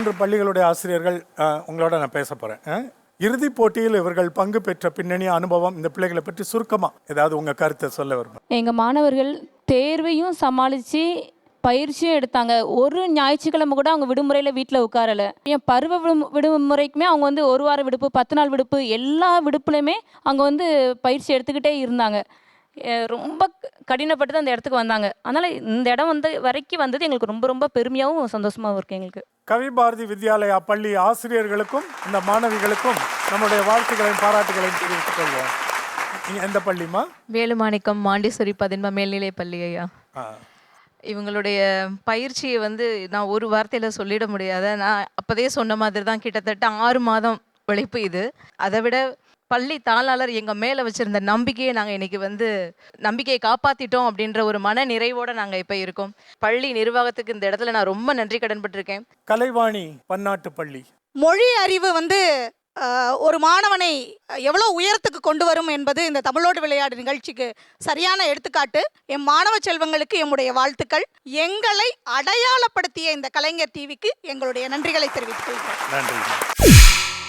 3 பள்ளிகளுடைய ஆசிரியர்கள் உங்களோட நான் பேச போகிறேன். இறுதிப் போட்டியில் இவர்கள் பங்கு பெற்ற பின்னணி அனுபவம், இந்த பிள்ளைகளை பற்றி சுருக்கமாக ஏதாவது உங்கள் கருத்தை சொல்ல விரும்புகிறேன். எங்கள் மாணவர்கள் தேர்வையும் சமாளித்து பயிற்சியும் எடுத்தாங்க. ஒரு ஞாயிற்றுக்கிழமை கூட அவங்க விடுமுறையில் வீட்டில் உட்காரலை. என் பருவ விடுமுறைக்குமே அவங்க வந்து 1 வார விடுப்பு, 10 நாள் விடுப்பு, எல்லா விடுப்புலையுமே அவங்க வந்து பயிற்சி எடுத்துக்கிட்டே இருந்தாங்க. ரொம்ப கடினப்பட்டு தான் அந்த இடத்துக்கு வந்தாங்க. அதனால் இந்த இடம் வந்து வரைக்கும் வந்தது எங்களுக்கு ரொம்ப ரொம்ப பெருமையாகவும் சந்தோஷமாகவும் இருக்குது. எங்களுக்கு கவிபாரதி வித்யாலயா பள்ளி ஆசிரியர்களுக்கும் இந்த மாணவிகளுக்கும் நம்முடைய வாழ்த்துக்களையும் பாராட்டுகளையும் தெரிவித்துக் கொள்வோம். நீங்கள் எந்த பள்ளிமா? வேலுமாணிக்கம் மாண்டேஸ்வரி 10 மேல்நிலை பள்ளி ஐயா. இவங்களுடைய பயிற்சியை வந்து நான் ஒரு வார்த்தையில் சொல்லிட முடியாத. நான் அப்போதே சொன்ன மாதிரி தான், கிட்டத்தட்ட 6 மாதம் உழைப்பு இது. அதை விட பள்ளி தாளாளர் எங்கள் மேலே வச்சுருந்த நம்பிக்கையை நாங்கள் இன்றைக்கி வந்து நம்பிக்கையை காப்பாற்றிட்டோம் அப்படின்ற ஒரு மன நிறைவோடு நாங்கள் இப்போ இருக்கோம். பள்ளி நிர்வாகத்துக்கு இந்த இடத்துல நான் ரொம்ப நன்றி கடன்பட்டிருக்கேன். கலைவாணி பன்னாட்டு பள்ளி. மொழி அறிவு வந்து ஒரு மாணவனை எவ்வளோ உயரத்துக்கு கொண்டு வரும் என்பது இந்த தமிழோடு விளையாடு நிகழ்ச்சிக்கு சரியான எடுத்துக்காட்டு. என் மாணவ செல்வங்களுக்கு எம்முடைய வாழ்த்துக்கள். எங்களை அடையாளப்படுத்திய இந்த கலைஞர் டிவிக்கு எங்களுடைய நன்றிகளை தெரிவித்துக் கொள்கிறேன். நன்றி.